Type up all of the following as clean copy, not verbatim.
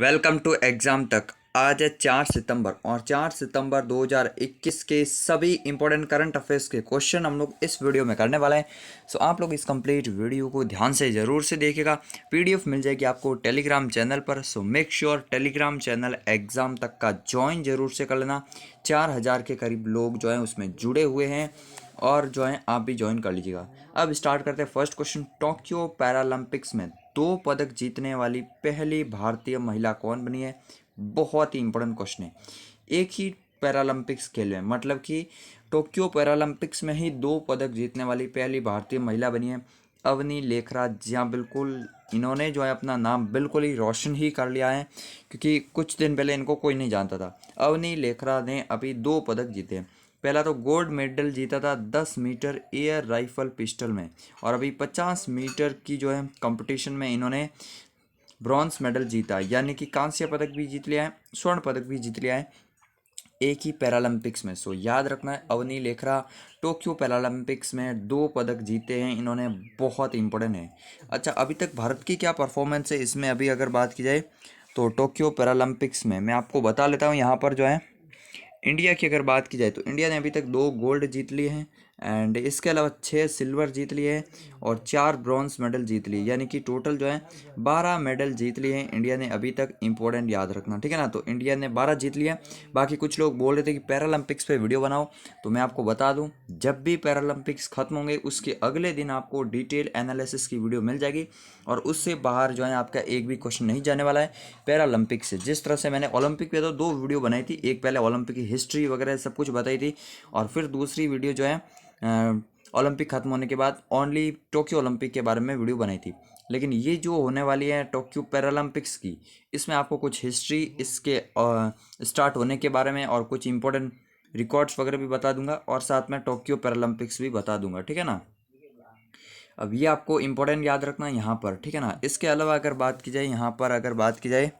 Welcome to exam तक। आज है 4 सितंबर और 4 सितंबर 2021 के सभी इंपॉर्टेंट करंट अफेयर्स के क्वेश्चन हम लोग इस वीडियो में करने वाले हैं। सो आप लोग इस कंप्लीट वीडियो को ध्यान से ज़रूर से देखिएगा। पीडीएफ मिल जाएगी आपको टेलीग्राम चैनल पर। So make sure Telegram channel exam तक का ज्वाइन ज़रूर से कर लेना। 4000 के करीब लोग जो हैं उसमें जुड़े हुए हैं और जो है आप भी ज्वाइन कर लीजिएगा। अब स्टार्ट करते हैं फर्स्ट क्वेश्चन। टोक्यो पैरालंपिक्स में 2 पदक जीतने वाली पहली भारतीय महिला कौन बनी है? बहुत ही इंपॉर्टेंट क्वेश्चन है। एक ही पैरालंपिक्स खेल में मतलब कि टोक्यो पैरालंपिक्स में ही 2 पदक जीतने वाली पहली भारतीय महिला बनी है अवनी लेखरा। जी हाँ, बिल्कुल इन्होंने जो है अपना नाम बिल्कुल ही रोशन ही कर लिया है, क्योंकि कुछ दिन पहले इनको कोई नहीं जानता था। अवनी लेखरा ने अभी 2 पदक जीते हैं। पहला तो गोल्ड मेडल जीता था 10 मीटर एयर राइफल पिस्टल में, और अभी 50 मीटर की जो है कंपटीशन में इन्होंने ब्रॉन्ज मेडल जीता, यानी कि कांस्य पदक भी जीत लिया है, स्वर्ण पदक भी जीत लिया है एक ही पैरालंपिक्स में। सो याद रखना है, अवनी लेखरा टोक्यो पैरालंपिक्स में 2 पदक जीते हैं इन्होंने, बहुत इंपॉर्टेंट है। अच्छा, अभी तक भारत की क्या परफॉर्मेंस है इसमें अभी अगर बात की जाए तो टोक्यो पैरालंपिक्स में मैं आपको बता लेता हूँ। यहाँ पर जो है इंडिया की अगर बात की जाए तो इंडिया ने अभी तक 2 गोल्ड जीत लिए हैं एंड इसके अलावा 6 सिल्वर जीत लिए हैं और 4 ब्रॉन्ज मेडल जीत लिए, यानी कि टोटल जो है 12 मेडल जीत लिए हैं इंडिया ने अभी तक। इंपॉर्टेंट याद रखना, ठीक है ना। तो इंडिया ने 12 जीत लिया। बाकी कुछ लोग बोल रहे थे कि पैरालंपिक्स पे वीडियो बनाओ, तो मैं आपको बता दूं, जब भी पैरालंपिक्स खत्म होंगे उसके अगले दिन आपको डिटेल एनालिसिस की वीडियो मिल जाएगी और उससे बाहर जो है आपका एक भी क्वेश्चन नहीं जाने वाला है पैरालंपिक से। जिस तरह से मैंने ओलंपिक पे तो 2 वीडियो बनाई थी, एक पहले ओलंपिक की हिस्ट्री वगैरह सब कुछ बताई थी और फिर दूसरी वीडियो जो है ओलंपिक खत्म होने के बाद ओनली टोक्यो ओलंपिक के बारे में वीडियो बनाई थी। लेकिन ये जो होने वाली है टोक्यो पैरालंपिक्स की, इसमें आपको कुछ हिस्ट्री इसके स्टार्ट होने के बारे में और कुछ इंपॉर्टेंट रिकॉर्ड्स वगैरह भी बता दूंगा और साथ में टोक्यो पैरालंपिक्स भी बता दूंगा, ठीक है ना। अब ये आपको इंपॉर्टेंट याद रखना है यहाँ पर, ठीक है ना। इसके अलावा अगर बात की जाए यहाँ पर अगर बात की जाए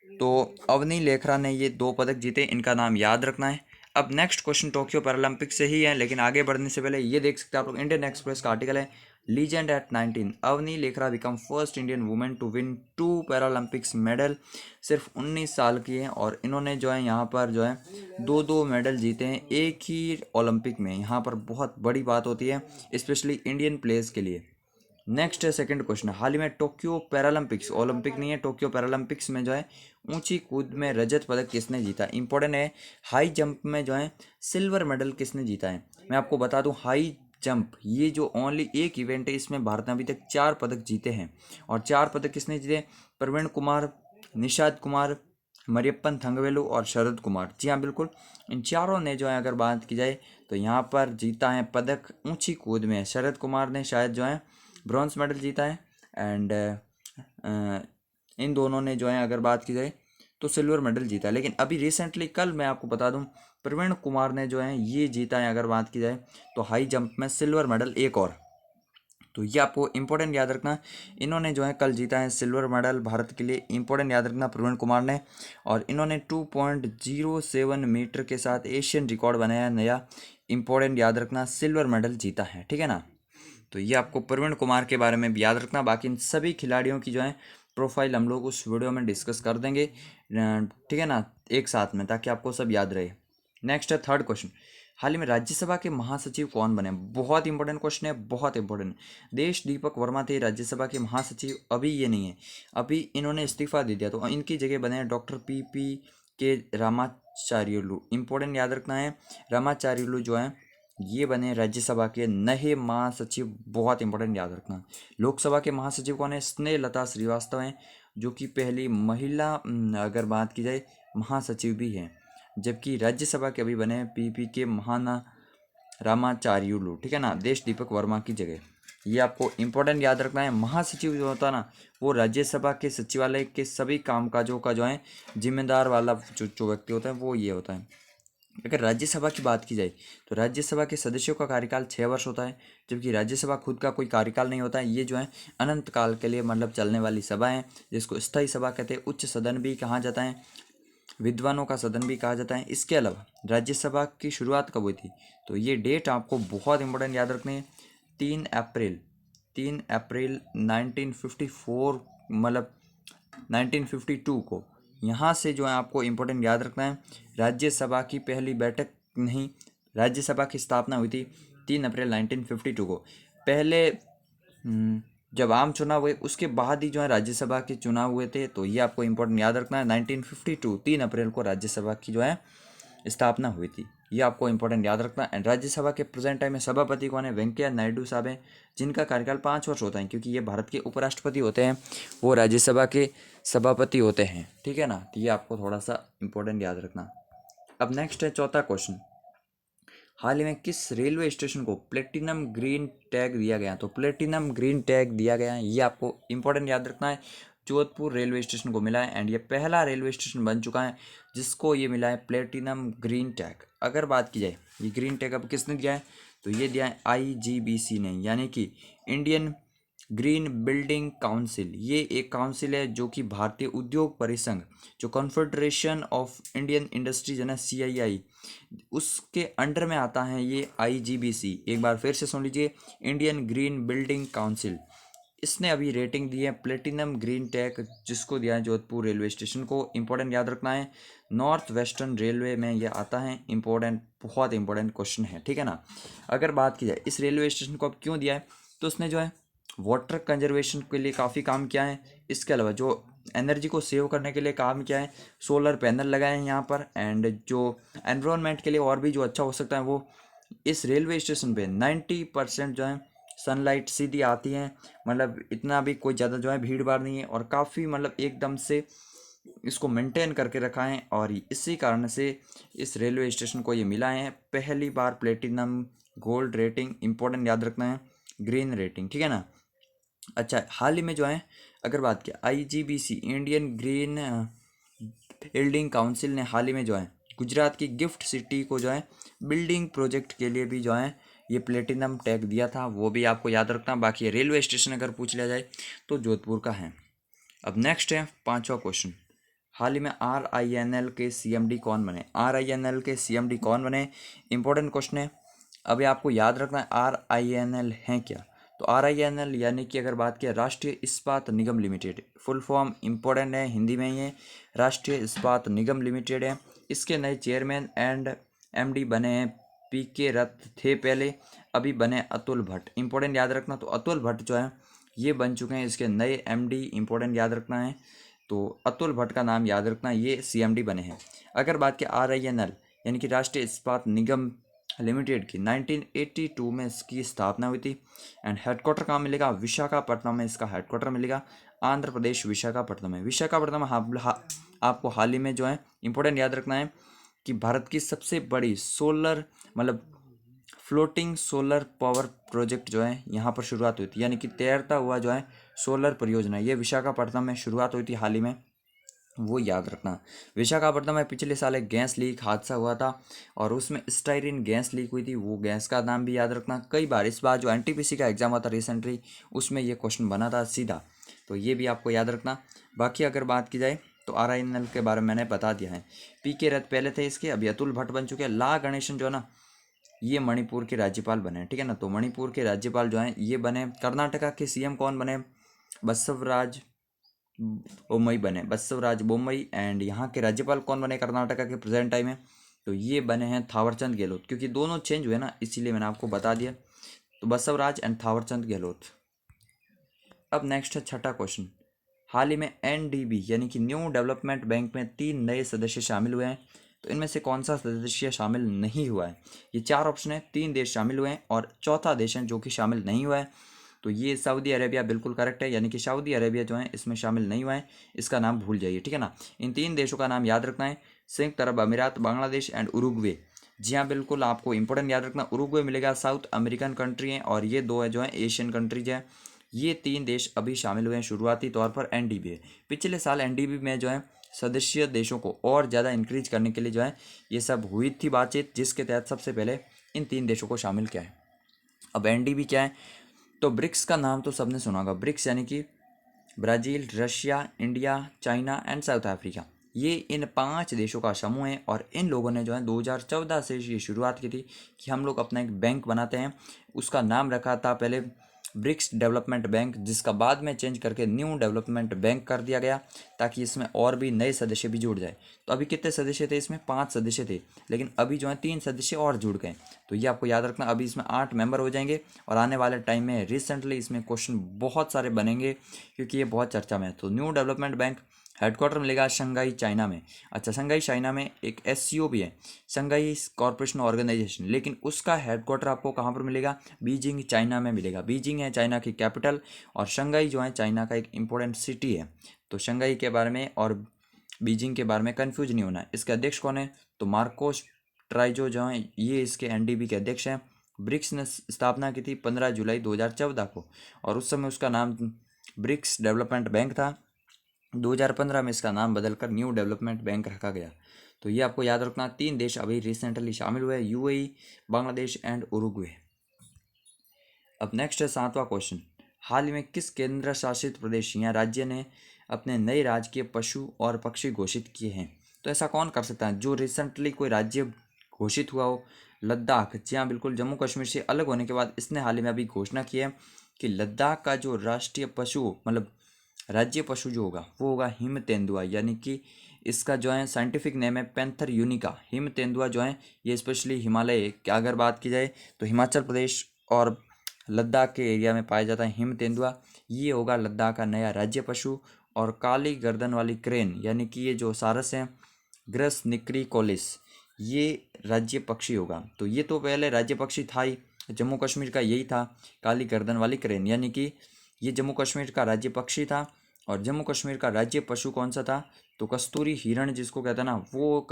तो अवनी लेखरा ने ये 2 पदक जीते, इनका नाम याद रखना है। अब नेक्स्ट क्वेश्चन टोक्यो पैरालंपिक से ही है, लेकिन आगे बढ़ने से पहले ये देख सकते हैं आप लोग, इंडियन एक्सप्रेस का आर्टिकल है, legend at 19 Avani Lekhara become first Indian women to win 2 Paralympics medal. सिर्फ 19 साल की है और इन्होंने जो है यहाँ पर जो है 2 मेडल जीते हैं एक ही ओलंपिक में। यहाँ पर बहुत बड़ी बात होती है स्पेशली इंडियन प्लेयर्स के लिए। नेक्स्ट है सेकंड क्वेश्चन। हाल ही में टोक्यो पैरालंपिक्स, ओलंपिक नहीं है, टोक्यो पैरालंपिक्स में जो है ऊंची कूद में रजत पदक किसने जीता? इंपॉर्टेंट है। हाई जंप में जो है सिल्वर मेडल किसने जीता है? मैं आपको बता दूं, हाई जंप ये जो ओनली एक इवेंट है, इसमें भारत ने अभी तक 4 पदक जीते हैं। और 4 पदक किसने जीते? प्रवीण कुमार, निषाद कुमार, मरियप्पन थंगवेलु और शरद कुमार। जी हाँ, बिल्कुल इन चारों ने जो है अगर बात की जाए तो यहाँ पर जीता है पदक ऊंची कूद में। शरद कुमार ने शायद जो है ब्रॉन्ज मेडल जीता है एंड इन दोनों ने जो है अगर बात की जाए तो सिल्वर मेडल जीता है। लेकिन अभी रिसेंटली कल मैं आपको बता दूं, प्रवीण कुमार ने जो है ये जीता है अगर बात की जाए तो हाई जंप में सिल्वर मेडल एक और। तो ये आपको इंपॉर्टेंट याद रखना, इन्होंने जो है कल जीता है सिल्वर मेडल भारत के लिए। इंपॉर्टेंट याद रखना प्रवीण कुमार ने, और इन्होंने 2.07 मीटर के साथ एशियन रिकॉर्ड बनाया नया। इंपॉर्टेंट याद रखना, सिल्वर मेडल जीता है, ठीक है ना। तो ये आपको प्रवीण कुमार के बारे में भी याद रखना। बाकी इन सभी खिलाड़ियों की जो है प्रोफाइल हम लोग उस वीडियो में डिस्कस कर देंगे, ठीक है ना, एक साथ में, ताकि आपको सब याद रहे। नेक्स्ट है थर्ड क्वेश्चन। हाल ही में राज्यसभा के महासचिव कौन बने? बहुत इंपॉर्टेंट क्वेश्चन है, बहुत इंपॉर्टेंट। देश दीपक वर्मा थे राज्यसभा के महासचिव, अभी ये नहीं है, अभी इन्होंने इस्तीफा दे दिया, तो इनकी जगह बने डॉक्टर पी के रामाचार्युलू। इंपॉर्टेंट याद रखना है, रामाचार्युलू जो है ये बने राज्यसभा के नए महासचिव, बहुत इंपॉर्टेंट याद रखना। लोकसभा के महासचिव कौन है? स्नेहलता श्रीवास्तव हैं, जो कि पहली महिला अगर बात की जाए महासचिव भी हैं। जबकि राज्यसभा के अभी बने पी के महाना रामाचार्युलू, ठीक है ना, देश दीपक वर्मा की जगह। ये आपको इंपॉर्टेंट याद रखना है। महासचिव जो होता है ना, वो राज्यसभा के सचिवालय के सभी कामकाजों का जो है जिम्मेदार वाला जो व्यक्ति होता है वो ये होता है। अगर राज्यसभा की बात की जाए तो राज्यसभा के सदस्यों का कार्यकाल 6 वर्ष होता है, जबकि राज्यसभा खुद का कोई कार्यकाल नहीं होता है। ये जो है अनंत काल के लिए मतलब चलने वाली सभा है, जिसको स्थायी सभा कहते हैं। उच्च सदन भी कहा जाता है, विद्वानों का सदन भी कहा जाता है। इसके अलावा राज्यसभा की शुरुआत कब हुई थी? तो ये डेट आपको बहुत इंपॉर्टेंट याद रखनी है। 3 अप्रैल 1954, मतलब 1952 को। यहाँ से जो है आपको इम्पोर्टेंट याद रखना है, राज्यसभा की पहली बैठक नहीं, राज्यसभा की स्थापना हुई थी 3 अप्रैल 1952 को। पहले जब आम चुनाव हुए उसके बाद ही जो है राज्यसभा के चुनाव हुए थे, तो ये आपको इम्पोर्टेंट याद रखना है। 1952 3 अप्रैल को राज्यसभा की जो है स्थापना हुई थी, ये आपको इंपॉर्टेंट याद रखना है। एंड राज्यसभा के प्रेजेंट टाइम में सभापति कौन है? वेंकैया नायडू साहब हैं, जिनका कार्यकाल 5 वर्ष होता है, क्योंकि ये भारत के उपराष्ट्रपति होते हैं, वो राज्यसभा के सभापति होते हैं, ठीक है ना। तो ये आपको थोड़ा सा इंपॉर्टेंट याद रखना। अब नेक्स्ट है चौथा क्वेश्चन, हाल ही में किस रेलवे स्टेशन को प्लेटिनम ग्रीन टैग दिया गया? तो प्लेटिनम ग्रीन टैग दिया गया है, ये आपको इंपॉर्टेंट याद रखना है। जोधपुर रेलवे स्टेशन को मिला है, एंड ये पहला रेलवे स्टेशन बन चुका है जिसको ये मिला है प्लेटिनम ग्रीन टैग। अगर बात की जाए ये ग्रीन टैग अब किसने दिया है, तो ये दिया है IGBC ने, यानी कि इंडियन ग्रीन बिल्डिंग काउंसिल। ये एक काउंसिल है जो कि भारतीय उद्योग परिसंघ, जो कॉन्फेडरेशन ऑफ इंडियन इंडस्ट्रीज है ना, CII, उसके अंडर में आता है ये IGBC। एक बार फिर से सुन लीजिए, इंडियन ग्रीन बिल्डिंग काउंसिल। इसने अभी रेटिंग दी है प्लेटिनम ग्रीन टैग, जिसको दिया है जोधपुर रेलवे स्टेशन को। इंपॉर्टेंट याद रखना है, नॉर्थ वेस्टर्न रेलवे में ये आता है। इंपॉर्टेंट, बहुत इंपॉर्टेंट क्वेश्चन है, ठीक है ना। अगर बात की जाए इस रेलवे स्टेशन को अब क्यों दिया है, तो उसने जो है वाटर कंजर्वेशन के लिए काफ़ी काम किया है। इसके अलावा जो एनर्जी को सेव करने के लिए काम किया है, सोलर पैनल लगाए हैं यहाँ पर। एंड जो एनवायरनमेंट के लिए और भी जो अच्छा हो सकता है, वो इस रेलवे स्टेशन पे 90% जो है सनलाइट सीधी आती है, मतलब इतना भी कोई ज़्यादा जो है भीड़ भाड़ नहीं है, और काफ़ी मतलब एकदम से इसको मेंटेन करके रखा है, और इसी कारण से इस रेलवे स्टेशन को ये मिला है पहली बार प्लेटिनम गोल्ड रेटिंग। इंपॉर्टेंट याद रखना है, ग्रीन रेटिंग, ठीक है ना। अच्छा, हाल ही में जो है अगर बात की IGBC Indian green building council ने हाल ही में जो है गुजरात की गिफ्ट सिटी को जो है बिल्डिंग प्रोजेक्ट के लिए भी जो है ये प्लेटिनम टैग दिया था, वो भी आपको याद रखना। बाकी रेलवे स्टेशन अगर पूछ लिया जाए तो जोधपुर का है। अब नेक्स्ट है पांचवा क्वेश्चन, हाल ही में RINL के CMD कौन बने? RINL के CMD कौन बने? इंपॉर्टेंट क्वेश्चन है। अभी आपको याद रखना है RINL है क्या। तो RINL यानी कि अगर बात किया राष्ट्रीय इस्पात निगम लिमिटेड, फुल फॉर्म इंपॉर्टेंट है हिंदी में, ये राष्ट्रीय इस्पात निगम लिमिटेड है। इसके नए चेयरमैन एंड MD बने हैं PK रथ थे पहले, अभी बने अतुल भट्ट। इंपॉर्टेंट याद रखना, तो अतुल भट्ट जो है ये बन चुके हैं इसके नए MD। इंपॉर्टेंट याद रखना है, तो अतुल भट्ट का नाम याद रखना, ये CMD बने हैं। अगर बात की RINL यानी कि राष्ट्रीय इस्पात निगम लिमिटेड की 1982 में इसकी स्थापना हुई थी। एंड हेडक्वार्टर कहाँ मिलेगा? विशाखापट्टनम में इसका हेडक्वार्टर मिलेगा, आंध्र प्रदेश विशाखापट्टनम में। विशाखापट्टनम आपको हाल ही में जो है इंपॉर्टेंट याद रखना है कि भारत की सबसे बड़ी सोलर मतलब फ्लोटिंग सोलर पावर प्रोजेक्ट जो है यहाँ पर शुरुआत हुई थी, यानी कि तैरता हुआ जो है सोलर परियोजना, ये विशाखापट्टनम में शुरुआत हुई थी हाल ही में, वो याद रखना। विशाखापट्टनम में पिछले साल एक गैस लीक हादसा हुआ था, और उसमें स्टाइरिन गैस लीक हुई थी, वो गैस का नाम भी याद रखना। कई बार इस बार जो NTPC का एग्जाम हुआ था रिसेंटली, उसमें ये क्वेश्चन बना था सीधा, तो ये भी आपको याद रखना। बाकी अगर बात की जाए तो RINL के बारे में मैंने बता दिया है। PK रथ पहले थे इसके, अभी अतुल भट्ट बन चुके हैं। ला गणेशन जो है ना, ये मणिपुर के राज्यपाल बने, ठीक है ना। तो मणिपुर के राज्यपाल जो हैं ये बने। कर्नाटका के CM कौन बने? बसवराज बोम्मई बने, बसवराज बोम्मई। एंड यहाँ के राज्यपाल कौन बने कर्नाटका के प्रेजेंट टाइम में? तो ये बने हैं थावरचंद गहलोत, क्योंकि दोनों चेंज हुए ना, इसीलिए मैंने आपको बता दिया। तो बसवराज एंड थावरचंद गहलोत। अब नेक्स्ट है छठा क्वेश्चन, हाल ही में NDB यानी कि न्यू डेवलपमेंट बैंक में 3 नए सदस्य शामिल हुए हैं, तो इनमें से कौन सा सदस्य शामिल नहीं हुआ है? ये 4 ऑप्शन है, 3 देश शामिल हुए हैं और चौथा देश है जो कि शामिल नहीं हुआ है, तो ये सऊदी अरेबिया बिल्कुल करेक्ट है, यानी कि सऊदी अरेबिया जो है इसमें शामिल नहीं हुआ है, इसका नाम भूल जाइए, ठीक है ना। इन 3 देशों का नाम याद रखना है, संयुक्त अरब अमीरात, बांग्लादेश एंड उरुग्वे। जी हाँ, बिल्कुल आपको इंपॉर्टेंट याद रखना, उरुग्वे मिलेगा, साउथ अमेरिकन कंट्री है, और ये 2 है जो है एशियन कंट्रीज है। ये 3 देश अभी शामिल हुए हैं शुरुआती तौर पर NDB है। पिछले साल NDB में जो है सदस्य देशों को और ज़्यादा इंक्रीज करने के लिए जो है ये सब हुई थी बातचीत, जिसके तहत सबसे पहले इन 3 देशों को शामिल किया है। अब NDB क्या है? तो ब्रिक्स का नाम तो सबने सुना होगा। ब्रिक्स यानी कि Brazil, Russia, India, China and south Africa, ये इन 5 देशों का समूह है। और इन लोगों ने जो है 2014 से ये शुरुआत की थी कि हम लोग अपना एक बैंक बनाते हैं। उसका नाम रखा था पहले ब्रिक्स डेवलपमेंट बैंक, जिसका बाद में चेंज करके न्यू डेवलपमेंट बैंक कर दिया गया ताकि इसमें और भी नए सदस्य भी जुड़ जाए। तो अभी कितने सदस्य थे इसमें? 5 सदस्य थे, लेकिन अभी जो है 3 सदस्य और जुड़ गए। तो ये आपको याद रखना, अभी इसमें 8 मेंबर हो जाएंगे और आने वाले टाइम में रिसेंटली इसमें क्वेश्चन बहुत सारे बनेंगे क्योंकि ये बहुत चर्चा में है। तो न्यू डेवलपमेंट बैंक हेडक्वार्टर मिलेगा शंघाई चाइना में। अच्छा, शंघाई चाइना में एक एससीओ भी है, शंघाई कॉरपोरेशन ऑर्गेनाइजेशन, लेकिन उसका हेडक्वार्टर आपको कहाँ पर मिलेगा? बीजिंग चाइना में मिलेगा। बीजिंग है चाइना की कैपिटल और शंघाई जो है चाइना का एक इम्पोर्टेंट सिटी है। तो शंघाई के बारे में और बीजिंग के बारे में कंफ्यूज नहीं होना है। इसके अध्यक्ष कौन है? तो मार्कोस ट्राइजो जो है ये इसके एनडीबी के अध्यक्ष हैं। ब्रिक्स ने स्थापना की थी 15 जुलाई 2014 को और उस समय उसका नाम ब्रिक्स डेवलपमेंट बैंक था। 2015 में इसका नाम बदलकर न्यू डेवलपमेंट बैंक रखा गया। तो ये आपको याद रखना, 3 देश अभी रिसेंटली शामिल हुए, यूएई, बांग्लादेश एंड उरुग्वे। अब नेक्स्ट है 7वां क्वेश्चन, हाल ही में किस केंद्र शासित प्रदेश या राज्य ने अपने नए राजकीय पशु और पक्षी घोषित किए हैं? तो ऐसा कौन कर सकता है जो रिसेंटली कोई राज्य घोषित हुआ हो? लद्दाख, जी हाँ बिल्कुल, जम्मू कश्मीर से अलग होने के बाद इसने हाल ही में अभी घोषणा की है कि लद्दाख का जो राष्ट्रीय पशु मतलब राज्य पशु जो होगा वो होगा हिम तेंदुआ, यानी कि इसका जो है साइंटिफिक नेम है पैंथर यूनिका। हिम तेंदुआ जो है ये स्पेशली हिमालय की अगर बात की जाए तो हिमाचल प्रदेश और लद्दाख के एरिया में पाया जाता है हिम तेंदुआ। ये होगा लद्दाख का नया राज्य पशु। और काली गर्दन वाली क्रेन यानी कि ये जो सारस है ग्रस निक्रीकोलिस, ये राज्य पक्षी होगा। तो ये तो पहले राज्य पक्षी था ही, जम्मू कश्मीर का यही था काली गर्दन वाली क्रेन, यानी कि ये जम्मू कश्मीर का राज्य पक्षी था। और जम्मू कश्मीर का राज्य पशु कौन सा था? तो कस्तूरी हिरण जिसको कहता है ना, वो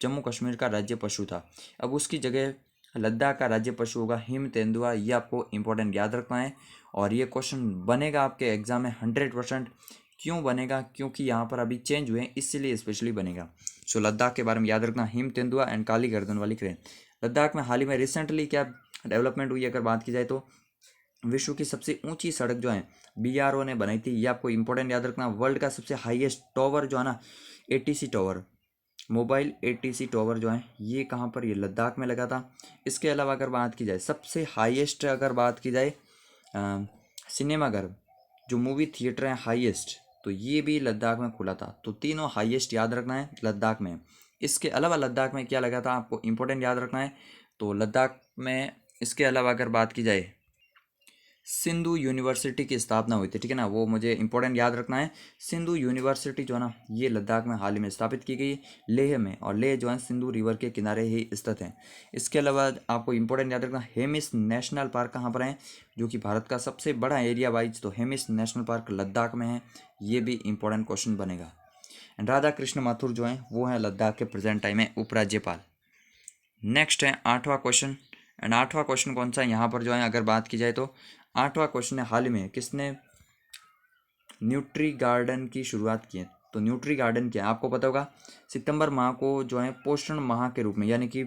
जम्मू कश्मीर का राज्य पशु था। अब उसकी जगह लद्दाख का राज्य पशु होगा हिम तेंदुआ। ये आपको इंपॉर्टेंट याद रखना है और ये क्वेश्चन बनेगा आपके एग्जाम में 100%। क्यों बनेगा? क्योंकि यहाँ पर अभी चेंज हुए हैं इसलिए स्पेशली बनेगा। सो लद्दाख के बारे में याद रखना, हिम तेंदुआ एंड काली गर्दन वाली क्रेन। लद्दाख में हाल ही में रिसेंटली क्या डेवलपमेंट हुई अगर बात की जाए तो विश्व की सबसे ऊंची सड़क जो है बीआरओ ने बनाई थी। ये आपको इंपॉर्टेंट याद रखना। वर्ल्ड का सबसे हाईएस्ट टावर जो है ना, ATC tower, mobile ATC tower जो है ये कहाँ पर? ये लद्दाख में लगा था। इसके अलावा अगर बात की जाए सबसे हाईएस्ट, अगर बात की जाए सिनेमाघर जो मूवी थिएटर है हाईएस्ट, तो ये भी लद्दाख में खुला था। तो तीनों हाईएस्ट याद रखना है लद्दाख में। इसके अलावा लद्दाख में क्या लगा था आपको इंपॉर्टेंट याद रखना है। तो लद्दाख में इसके अलावा अगर बात की जाए सिंधु यूनिवर्सिटी की स्थापना हुई थी, ठीक है ना, वो मुझे इंपॉर्टेंट याद रखना है। सिंधु यूनिवर्सिटी जो है ना ये लद्दाख में हाल ही में स्थापित की गई लेह में, और लेह जो है सिंधु रिवर के किनारे ही स्थित है। इसके अलावा आपको इंपॉर्टेंट याद रखना, हेमिस नेशनल पार्क कहाँ पर है, जो कि भारत का सबसे बड़ा एरिया वाइज, तो हेमिस नेशनल पार्क लद्दाख में है। ये भी इंपॉर्टेंट क्वेश्चन बनेगा। एंड राधा कृष्ण माथुर जो है वो है लद्दाख के प्रेजेंट टाइम में उपराज्यपाल। नेक्स्ट है 8वां क्वेश्चन। एंड 8वां क्वेश्चन कौन सा है यहाँ पर जो है अगर बात की जाए तो 8वां क्वेश्चन है हाल ही में किसने न्यूट्री गार्डन की शुरुआत की है? तो न्यूट्री गार्डन क्या है आपको पता होगा। सितंबर माह को जो है पोषण माह के रूप में यानी कि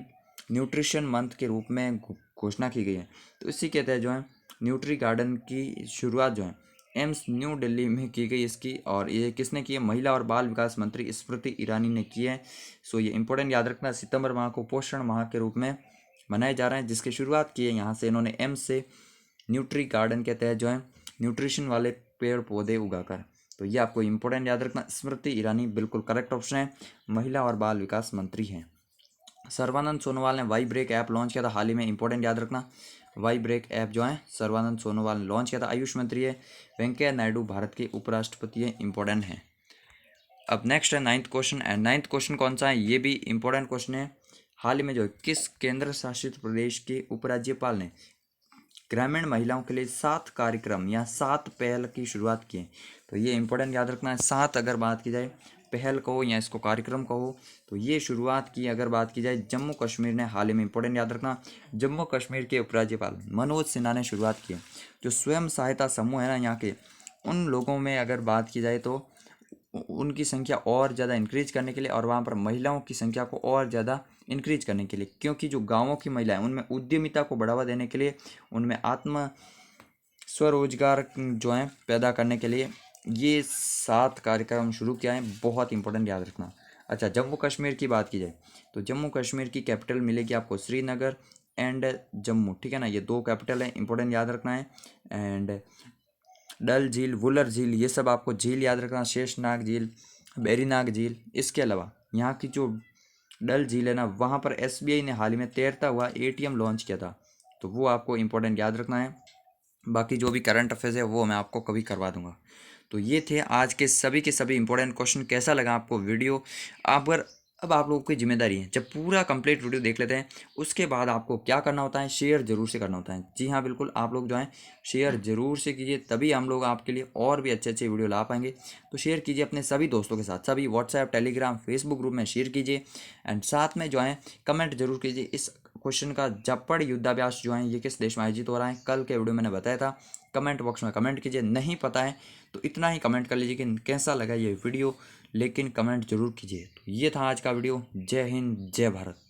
न्यूट्रिशन मंथ के रूप में घोषणा की गई है। तो इसी के तहत जो है न्यूट्री गार्डन की शुरुआत जो है एम्स न्यू दिल्ली में की गई इसकी, और ये किसने की है? महिला और बाल विकास मंत्री स्मृति ईरानी ने की है। सो ये इंपॉर्टेंट याद रखना, सितंबर माह को पोषण माह के रूप में मनाए जा रहे हैं, जिसकी शुरुआत की है यहाँ से इन्होंने एम्स से न्यूट्री गार्डन के तहत जो है न्यूट्रिशन वाले पेड़ पौधे उगाकर। तो ये आपको इंपॉर्टेंट याद रखना, स्मृति ईरानी बिल्कुल करेक्ट ऑप्शन है, महिला और बाल विकास मंत्री हैं। सर्बानंद सोनोवाल ने वाई ब्रेक ऐप लॉन्च किया था हाल ही में, इंपॉर्टेंट याद रखना, वाई ब्रेक ऐप जो है सर्बानंद सोनोवाल ने लॉन्च किया था। आयुष मंत्री है, वेंकैया नायडू भारत के उपराष्ट्रपति है, इंपॉर्टेंट है। अब नेक्स्ट है 9th question. And 9th question कौन सा है? ये भी इंपॉर्टेंट क्वेश्चन है। हाल ही में जो है किस केंद्र शासित प्रदेश के उपराज्यपाल ने ग्रामीण महिलाओं के लिए 7 कार्यक्रम या 7 पहल की शुरुआत की है? तो ये इंपॉर्टेंट याद रखना है। 7 अगर बात की जाए पहल कहो या इसको कार्यक्रम कहो, तो ये शुरुआत की अगर बात की जाए जम्मू कश्मीर ने हाल ही में, इंपॉर्टेंट याद रखना, जम्मू कश्मीर के उपराज्यपाल मनोज सिन्हा ने शुरुआत की है। जो स्वयं सहायता समूह है ना यहाँ के, उन लोगों में अगर बात की जाए तो उनकी संख्या और ज़्यादा इंक्रीज करने के लिए और वहाँ पर महिलाओं की संख्या को और ज़्यादा इंक्रीज करने के लिए, क्योंकि जो गांवों की महिलाएं उनमें उद्यमिता को बढ़ावा देने के लिए, उनमें आत्म स्वरोजगार जो है पैदा करने के लिए ये 7 कार्यक्रम शुरू किया है। बहुत इंपॉर्टेंट याद रखना। अच्छा, जम्मू कश्मीर की बात की जाए तो जम्मू कश्मीर की कैपिटल मिलेगी आपको श्रीनगर। एंड जम्मू, ठीक है ना, ये 2 कैपिटल है, इंपॉर्टेंट याद रखना है। एंड डल झील, वुलर झील, ये सब आपको झील याद रखना, शेषनाग झील, बेरीनाग झील। इसके अलावा यहाँ की जो डल झील है ना, वहाँ पर SBI ने हाल ही में तैरता हुआ ATM लॉन्च किया था, तो वो आपको इंपॉर्टेंट याद रखना है। बाकी जो भी करंट अफेयर्स है वो मैं आपको कभी करवा दूंगा। तो ये थे आज के सभी इंपॉर्टेंट क्वेश्चन। कैसा लगा आपको वीडियो? आप अगर अब आप लोगों की जिम्मेदारी है, जब पूरा कंप्लीट वीडियो देख लेते हैं उसके बाद आपको क्या करना होता है, शेयर जरूर से करना होता है। जी हाँ बिल्कुल, आप लोग जो हैं शेयर जरूर से कीजिए, तभी हम लोग आपके लिए और भी अच्छे अच्छे वीडियो ला पाएंगे। तो शेयर कीजिए अपने सभी दोस्तों के साथ, सभी व्हाट्सएप, टेलीग्राम, फेसबुक ग्रुप में शेयर कीजिए। एंड साथ में जो है कमेंट जरूर कीजिए इस क्वेश्चन का, जपड़ युद्धाभ्यास जो है ये किस देश में आयोजित हो रहा है, कल के वीडियो मैंने बताया था। कमेंट बॉक्स में कमेंट कीजिए, नहीं पता है तो इतना ही कमेंट कर लीजिए कि कैसा लगा ये वीडियो, लेकिन कमेंट जरूर कीजिए। तो ये था आज का वीडियो। जय हिंद, जय भारत।